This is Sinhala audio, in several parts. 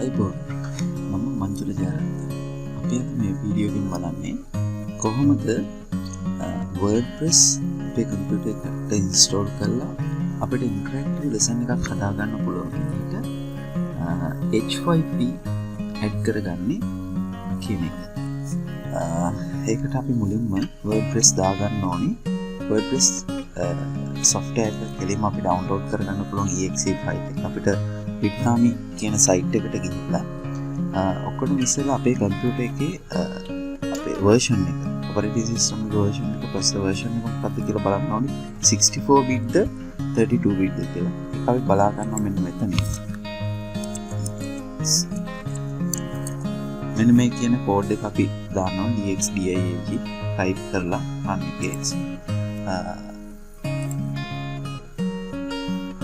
අයිබෝ මම මංජුල ජයරත්න. අපි අද මේ වීඩියෝ එකෙන් බලන්නේ කොහොමද WordPress අපේ කම්පියුටර් එකට ඉන්ස්ටෝල් කරලා අපිට ඉන්ටරැක්ටිව් ලෙසන් එකක් හදාගන්න පුළුවන් විදිහට H5p ඇඩ් කරගන්නේ කියන එක. ඒකට අපි මුලින්ම WordPress දාගන්න ඕනි. WordPress software එක කෙලින්ම අපි download කරගන්න පුළුවන් exe file එක අපිට විට්නාමි කියන සයිට් එකට ගිහිල්ලා ඔක්කොම ඉස්සෙල්ලා අපේ කම්පියුටර් එකේ අපේ version එක operating system version එක processor version එක මොකක්ද කියලා බලන්න ඕනේ 64 bit ද 32 bit ද කියලා. ඒක අපි බලා ගන්නවා මෙන්න මෙතන. මෙන්න මේ කියන කෝඩ් එක අපි දානවා dxdiag type කරලා run එකේ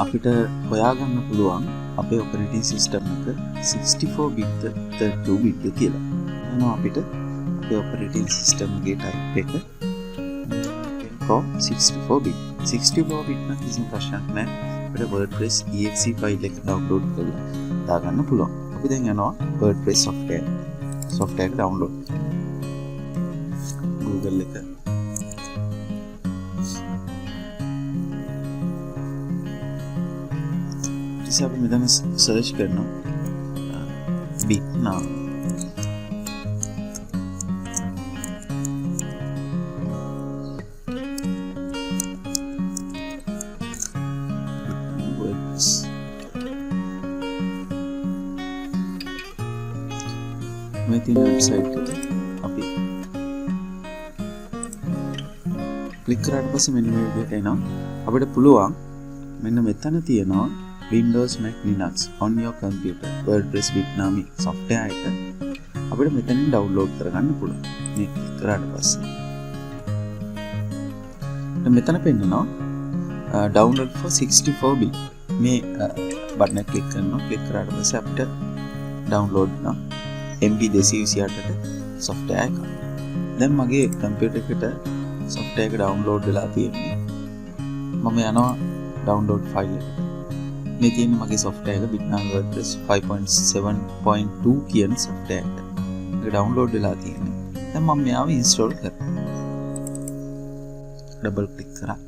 අපිට හොයාගන්න පුළුවන් අපේ operating system එක 64 bit ද 32 bit ද කියලා. එනවා අපිට අපේ operating system එකේ type එක 64 bit. 64 bit නම් කිසිම ප්‍රශ්නයක් නැහැ. අපිට WordPress exe file එක download කරලා දාගන්න පුළුවන්. අපි දැන් යනවා WordPress software එක download. Google එක අපි මෙතන සර්ච් කරනවා Vietnam WordPress. මේ තියෙන වෙබ්සයිට් එක අපි ක්ලික් කරාට පස්සේ මෙන්න මේ විදිහට එනවා. අපිට පුළුවන් මෙන්න මෙතන තියෙනවා Windows, Mac, Linux on your computer WordPress Vietnamese software එක අපිට මෙතනින් download කරගන්න පුළුවන්. මේ ක්ලික් කරාට පස්සේ මෙතන පෙන්නනවා download for 64 bit. මේ බටන් එක ක්ලික් කරනවා. ක්ලික් කරාට පස්සේ අපිට download වෙනවා MB 228ට software එක. දැන් මගේ computer එකට software එක download වෙලා තියෙන්නේ. මම යනවා download file එකට. මේ තියෙන මගේ software එක Vietnam WordPress 5.7.2 කියන software එක. ඒක download වෙලා තියෙනවා. දැන් මම මෙයාව install කරනවා. double click කරා.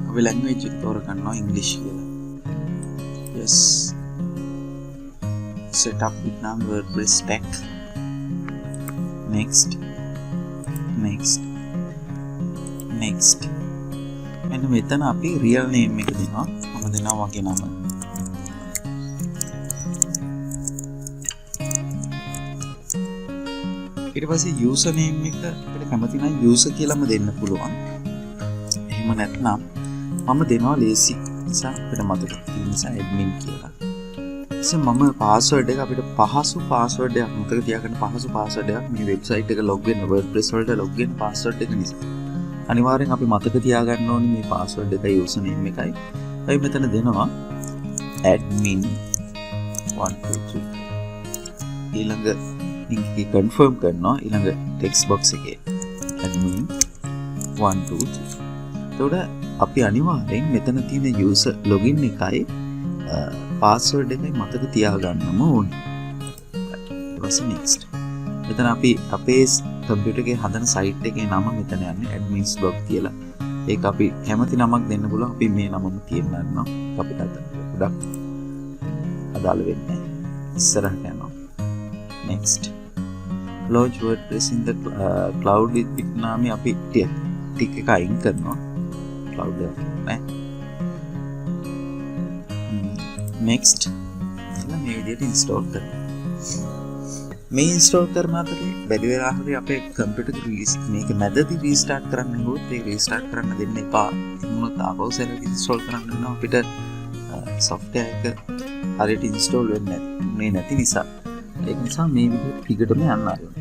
අපි language එක තෝරගන්නවා English කියලා. Yes. Set up Vietnam WordPress stack. Next. මෙන්න මෙතන අපි real name එක දෙනවා. මම දෙනවා මගේ නම. ඊට පස්සේ user name එක අපිට කැමති නම් user කියලාම දෙන්න පුළුවන්. එහෙම නැත්නම් මම දෙනවා lazy නිසා අපිට මතක තියෙන නිසා admin කියලා. ඊට මම password එක අපිට පහසු password එකක් මතක තියාගන්න පහසු password එකක් මේ website එක log වෙන්න WordPress වලට log වෙන්න password එක නිසා. අනිවාර්යෙන් අපි මතක තියාගන්න ඕනේ මේ password එකයි user name එකයි. අපි මෙතන දෙනවා admin 123. ඊළඟ link එක confirm කරනවා ඊළඟ text box එකේ admin 123. එතකොට අපි අනිවාර්යෙන් මෙතන තියෙන user login එකයි password එකයි මතක තියාගන්නම ඕනේ. ඊට පස්සේ next. මෙතන අපි අපේ කම්පියුටර් එකේ හදන සයිට් එකේ නම මෙතන යන්නේ admins blog කියලා. ඒක අපි කැමති නමක් දෙන්න පුළුවන්. අපි මේ නමම තියන්නම්. අපිට ගොඩක් අදාළ වෙන්නේ. ඉස්සරහට යනවා. next. launch WordPress in the cloud with Vietnam අපි ටික එක අයින් කරනවා. cloud එක නේ. next. එතන මේ විදිහට install කරනවා. මේ ඉන්ස්ටෝල් කරන අතරේ බැරි වෙලා හරි අපේ කම්පියුටර් එක මේක මැදදී රීස්ටාර්ට් කරන්න ගියොත් ඒක රීස්ටාර්ට් කරන්න දෙන්න එපා. මොනවද ආපහු සෙල්ලම් ඉන්ස්ටෝල් කරන්න වෙනවා අපිට software එක හරියට ඉන්ස්ටෝල් වෙන්නේ නැති නිසා. ඒක නිසා මේ විදිහට ටිකටම යන්න ආරම්භ.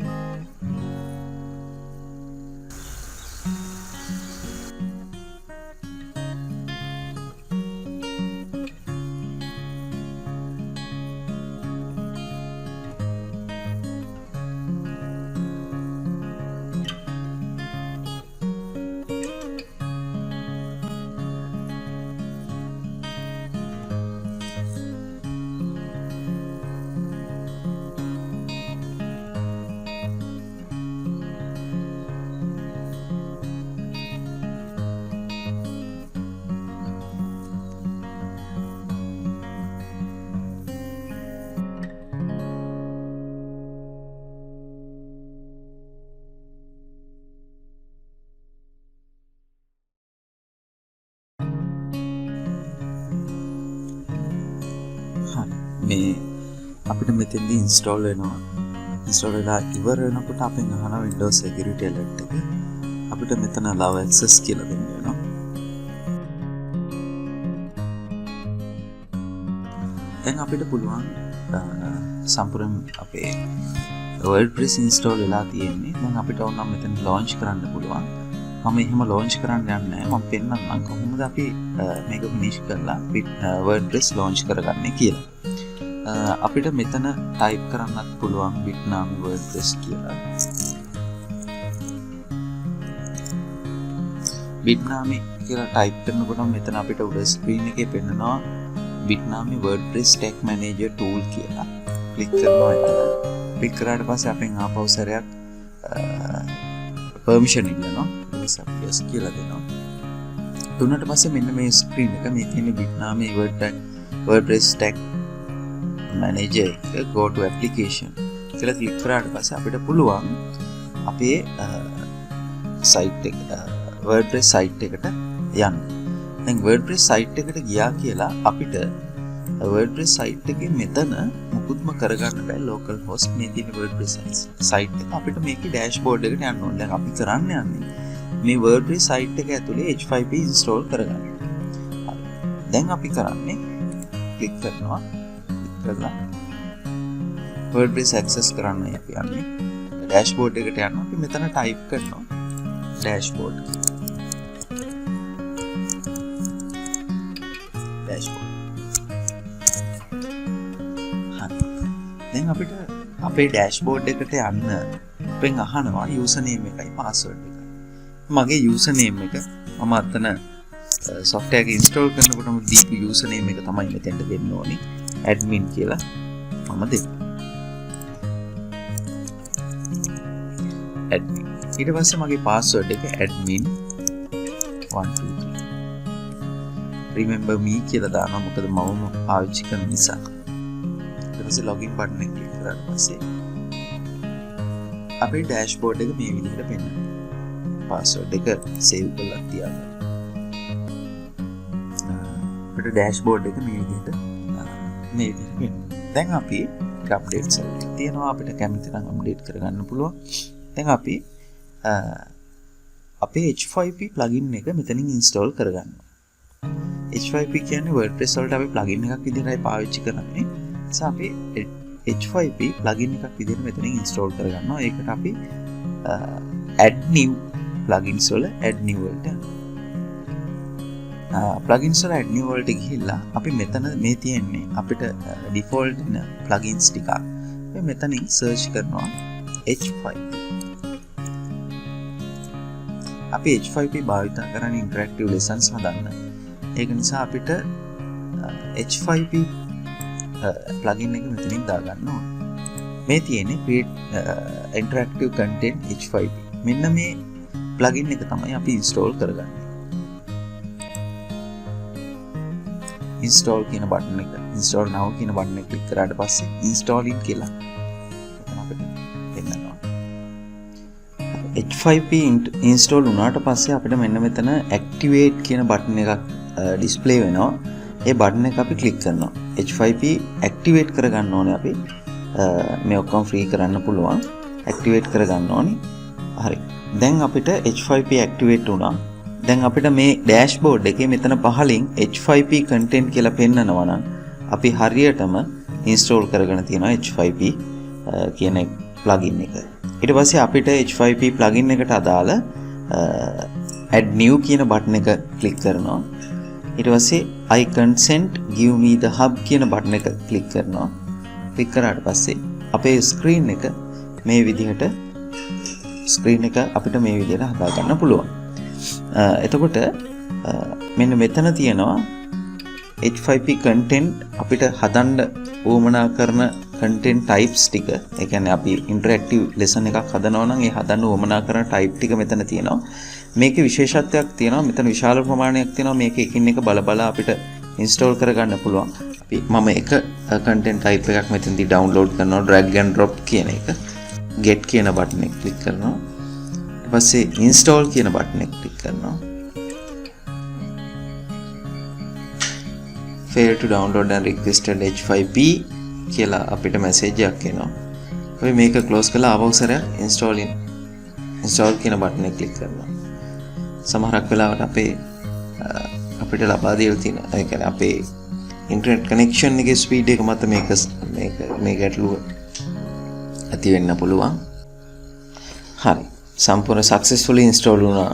මේ අපිට මෙතෙන්දී ඉන්ස්ටෝල් වෙනවා. ඉන්ස්ටෝල් වෙලා ඉවර වෙනකොට අපෙන් අහන Windows security alert එක අපිට මෙතන allow access කියලා දෙන්න වෙනවා. දැන් අපිට පුළුවන් සම්පූර්ණ අපේ WordPress install වෙලා තියෙන්නේ. දැන් අපිට ඕන නම් මෙතන launch කරන්න පුළුවන්. මම එහෙම launch කරන්න යන්නේ නැහැ. මම පෙන්නන්නම් කොහොමද අපි මේක finish කරලා WordPress launch කරගන්නේ කියලා. අපිට මෙතන type කරන්නත් පුළුවන් bitnami WordPress කියලා. bitnami කියලා type කරනකොට මෙතන අපිට උඩ screen එකේ පෙන්නනවා bitnami WordPress tag manager tool කියලා. click කරනවා එතන. click කරාට පස්සේ අපෙන් ආපහු සැරයක් permission ඉල්ලනවා. yes කියලා දෙනවා. දුන්නට පස්සේ මෙන්න මේ screen එක මේ තියෙන bitnami WordPress tag manager එක go to application කියලා click කරාට පස්සේ අපිට පුළුවන් අපේ site එක WordPress site එකට යන්න. දැන් WordPress site එකට ගියා කියලා අපිට WordPress site එකේ මෙතන මුකුත්ම කරගන්න බෑ local host මේ තියෙන WordPress site එක. අපිට මේකේ dashboard එකට යන්න ඕනේ. දැන් අපි කරන්න යන්නේ මේ WordPress site එක ඇතුලේ H5p install කරගන්න. හරි. දැන් අපි කරන්නේ click කරනවා. කරලා WordPress access කරන්නයි අපි යන්නේ. dashboard එකට යනවා. අපි මෙතන type කරනවා dashboard. දැන් අපිට අපේ dashboard එකට යන්න අපෙන් අහනවා username එකයි password එකයි. මගේ username එක මම අතන software එක install කරනකොටම දීපු username එක තමයි මෙතෙන්ට දෙන්න ඕනේ. admin කියලා මම දෙන්න. admin. ඊට පස්සේ මගේ password එක admin 123. remember me කියලා දානවා මොකද මම පාවිච්චි කරන නිසා. ඊට පස්සේ login button එක click කරාට පස්සේ අපේ dashboard එක මේ විදිහට පෙන්නනවා. password එක save කරලා තියාගන්න. අපිට dashboard එක මේ විදිහට වෙනවා. දැන් අපි අප්ඩේට්ස් තියෙනවා අපිට කැමති නම් අප්ඩේට් කරගන්න පුළුවන්. දැන් අපි අපේ H5p plugin එක මෙතනින් install කරගන්නවා. H5p කියන්නේ WordPress වලට අපි plugin එකක් විදිහටයි පාවිච්චි කරන්නේ. නිසා අපි H5p plugin එකක් විදිහට මෙතනින් install කරගන්නවා. ඒකට අපි add new plugins වල add new වලට plugins වල add new වලට ගිහිල්ලා අපි මෙතන මේ තියෙන්නේ අපිට default වෙන plugins ටිකක්. අපි මෙතනින් search කරනවා H5p. අපි H5p භාවිත කරන interactive lessons හදන්න. ඒක නිසා අපිට H5p plugin එක මෙතනින් දාගන්න ඕනේ. මේ තියෙන්නේ create interactive content H5p. මෙන්න මේ plugin එක තමයි අපි install කරගන්නේ. install කියන button එක install now කියන button එක click කරාට පස්සේ install it කියලා එතන අපිට එන්නවා. H5p install වුණාට පස්සේ අපිට මෙන්න මෙතන activate කියන button එකක් display වෙනවා. ඒ button එක අපි click කරනවා. H5p activate කරගන්න ඕනේ අපි. මේ ඔක්කොම free කරන්න පුළුවන්. activate කරගන්න ඕනේ. හරි. දැන් අපිට H5p activate වුණා. දැන් අපිට මේ dashboard එකේ මෙතන පහලින් H5p content කියලා පෙන්නනවා නම් අපි හරියටම install කරගෙන තියෙනවා H5p කියන plugin එක. ඊට පස්සේ අපිට H5p plugin එකට අදාළ add new කියන button එක click කරනවා. ඊට පස්සේ I consent give me the hub කියන button එක click කරනවා. click කරාට පස්සේ අපේ screen එක මේ විදිහට අපිට මේ විදිහට හදා ගන්න පුළුවන්. එතකොට මෙන්න මෙතන තියෙනවා H5p content අපිට හදන්න උවමනා කරන content types ටික. ඒ කියන්නේ අපි interactive lesson එකක් හදනවා නම් ඒ හදන්න උවමනා කරන type ටික මෙතන තියෙනවා. මේකේ විශේෂත්වයක් තියෙනවා. මෙතන විශාල ප්‍රමාණයක් තියෙනවා. මේක එකින් එක බල අපිට install කරගන්න පුළුවන්. අපි මම එක content type එකක් මෙතනදී download කරනවා drag and drop කියන එක. get කියන button එක click කරනවා. ඊට පස්සේ install කියන button එක click කරනවා. fail to download and requested H5p කියලා අපිට මැසේජ් එකක් එනවා. අපි මේක ක්ලෝස් කරලා ආපහු සැරයක් install කියන බටන් එක ක්ලික් කරනවා. සමහරක් වෙලාවට අපිට ලබා දීලා තියෙන ඒ කියන්නේ අපේ ඉන්ටර්නෙට් කනෙක්ෂන් එකේ ස්පීඩ් එක මත මේ ගැටලුව ඇති වෙන්න පුළුවන්. හරි. සම්පූර්ණ successfully install වුණා.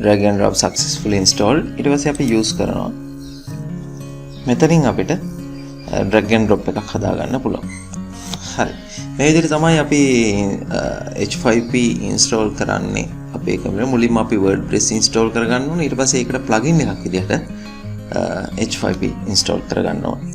drag and drop successfully installed. ඊට පස්සේ අපි use කරනවා. මෙතනින් අපිට drag and drop එකක් හදා ගන්න පුළුවන්. හරි. මේ විදිහට තමයි අපි H5p install කරන්නේ. අපේ කැමරේ මුලින්ම අපි Wordpress install කරගන්න ඕනේ. ඊට පස්සේ ඒකට plugin එකක් විදිහට H5p install කරගන්න ඕනේ.